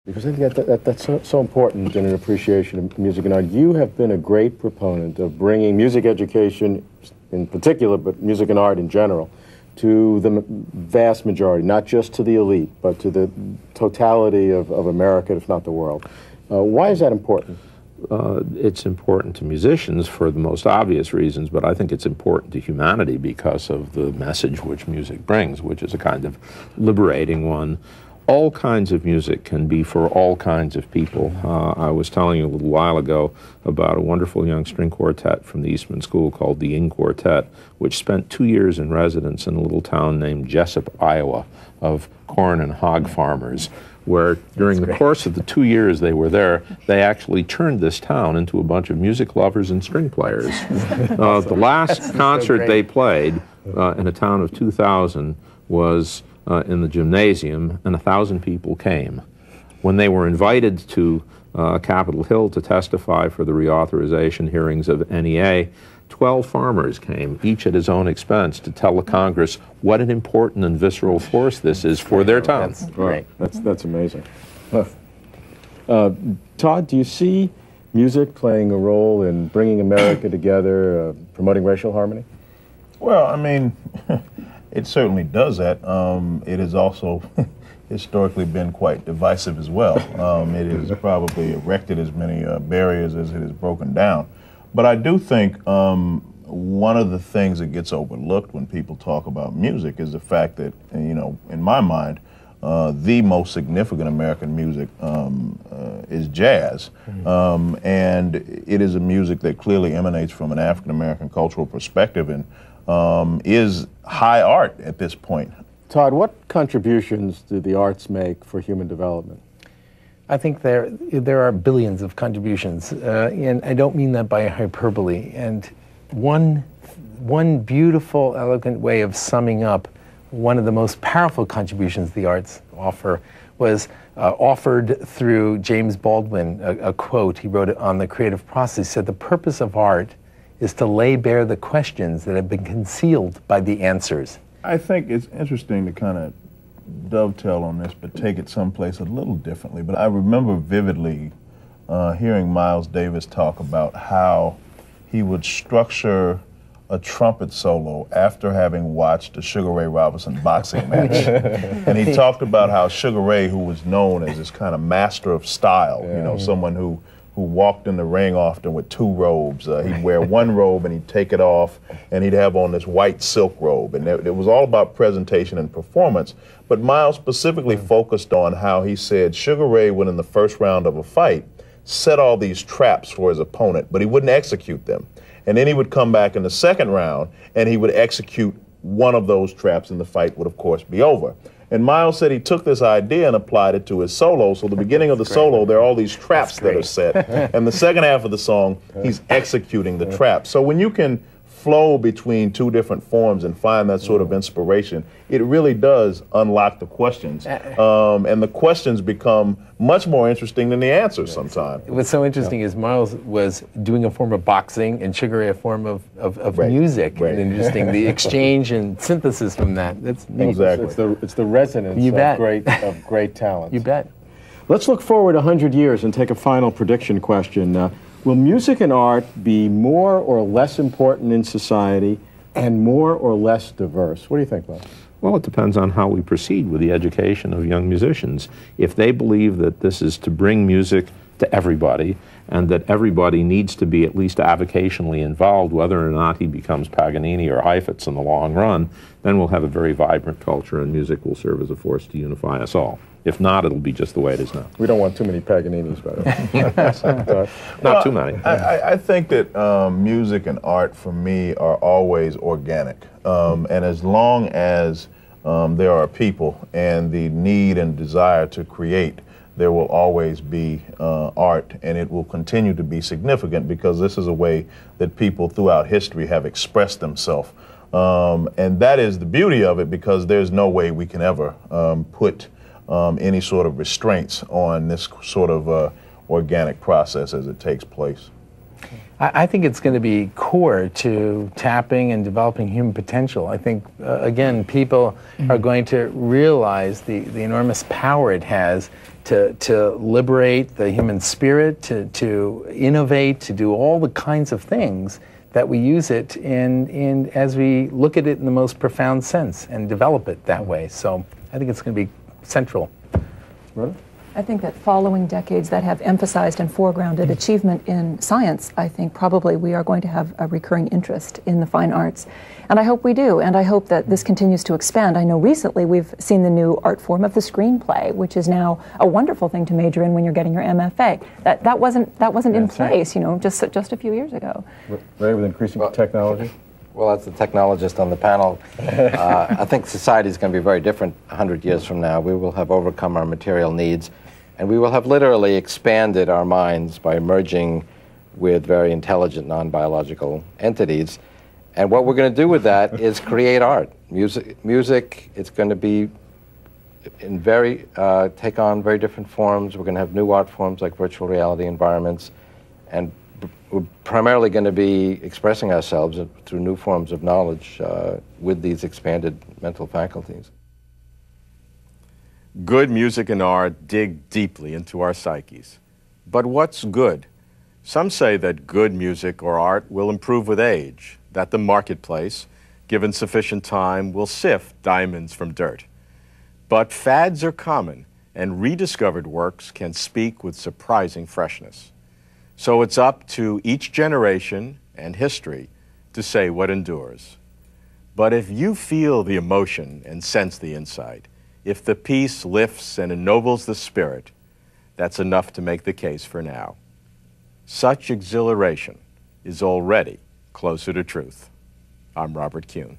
Because I think that's so important in an appreciation of music and art. You have been a great proponent of bringing music education in particular, but music and art in general, to the vast majority, not just to the elite, but to the totality of America, if not the world. Why is that important? It's important to musicians for the most obvious reasons, but I think it's important to humanity because of the message which music brings, which is a kind of liberating one. All kinds of music can be for all kinds of people. I was telling you a little while ago about a wonderful young string quartet from the Eastman School called the Ing Quartet, which spent 2 years in residence in a little town named Jessup, Iowa, of corn and hog farmers, where during the course of the 2 years they were there, they actually turned this town into a bunch of music lovers and string players. The last concert they played in a town of 2,000 was in the gymnasium, and 1,000 people came. When they were invited to Capitol Hill to testify for the reauthorization hearings of NEA, 12 farmers came, each at his own expense, to tell the Congress what an important and visceral force this is for their town. That's great. That's amazing. Todd, do you see music playing a role in bringing America together, promoting racial harmony? Well, I mean, it certainly does that. It has also historically been quite divisive as well. It has probably erected as many barriers as it has broken down. But I do think one of the things that gets overlooked when people talk about music is the fact that, you know, in my mind, the most significant American music is jazz. And it is a music that clearly emanates from an African-American cultural perspective and is high art at this point. Todd, what contributions do the arts make for human development? I think there are billions of contributions, and I don't mean that by hyperbole. And one beautiful, elegant way of summing up one of the most powerful contributions the arts offer was offered through James Baldwin, a quote he wrote on the creative process. He said, "The purpose of art is to lay bare the questions that have been concealed by the answers." I think it's interesting to kind of dovetail on this, but take it someplace a little differently. But I remember vividly hearing Miles Davis talk about how he would structure a trumpet solo after having watched a Sugar Ray Robinson boxing match. And he talked about how Sugar Ray, who was known as this kind of master of style, you know, someone who walked in the ring often with two robes. He'd wear one robe and he'd take it off, and he'd have on this white silk robe. And it was all about presentation and performance. But Miles specifically focused on how he said Sugar Ray would, in the first round of a fight, set all these traps for his opponent, but he wouldn't execute them. And then he would come back in the second round and he would execute one of those traps, and the fight would, of course, be over. And Miles said he took this idea and applied it to his solo. So the beginning of the solo, there are all these traps that are set. And the second half of the song, he's executing the traps. So when you can flow between two different forms and find that sort of inspiration, it really does unlock the questions. And the questions become much more interesting than the answers sometimes. What's so interesting is Miles was doing a form of boxing and Sugar Ray a form of music. And interesting, the exchange and synthesis from that. That's neat. Exactly. It's the resonance of great talent. You bet. Let's look forward 100 years and take a final prediction question. Will music and art be more or less important in society and more or less diverse? What do you think, Bob? Well, it depends on how we proceed with the education of young musicians. If they believe that this is to bring music to everybody and that everybody needs to be at least avocationally involved, whether or not he becomes Paganini or Heifetz in the long run, then we'll have a very vibrant culture and music will serve as a force to unify us all. If not, it'll be just the way it is now. We don't want too many Paganinis, by the way. Not too many. I think that music and art, for me, are always organic. And as long as there are people and the need and desire to create, there will always be art, and it will continue to be significant because this is a way that people throughout history have expressed themselves. And that is the beauty of it, because there's no way we can ever put any sort of restraints on this sort of organic process as it takes place. I think it's going to be core to tapping and developing human potential. I think, again, people are going to realize the enormous power it has to liberate the human spirit, to innovate, to do all the kinds of things that we use it in as we look at it in the most profound sense and develop it that way. So I think it's going to be central. Right? I think that following decades that have emphasized and foregrounded achievement in science, I think probably we are going to have a recurring interest in the fine arts. And I hope we do, and I hope that this continues to expand. I know recently we've seen the new art form of the screenplay, which is now a wonderful thing to major in when you're getting your MFA. That wasn't in place, you know, just a few years ago. Ray, with increasing technology? Well, as the technologist on the panel, I think society is going to be very different 100 years from now. We will have overcome our material needs, and we will have literally expanded our minds by merging with very intelligent non-biological entities. And what we're going to do with that is create art. Music, it's going to be in take on very different forms. We're going to have new art forms like virtual reality environments, and we're primarily going to be expressing ourselves through new forms of knowledge with these expanded mental faculties. Good music and art dig deeply into our psyches. But what's good? Some say that good music or art will improve with age, that the marketplace, given sufficient time, will sift diamonds from dirt. But fads are common, and rediscovered works can speak with surprising freshness. So it's up to each generation and history to say what endures. But if you feel the emotion and sense the insight, if the piece lifts and ennobles the spirit, that's enough to make the case for now. Such exhilaration is already closer to truth. I'm Robert Kuhn.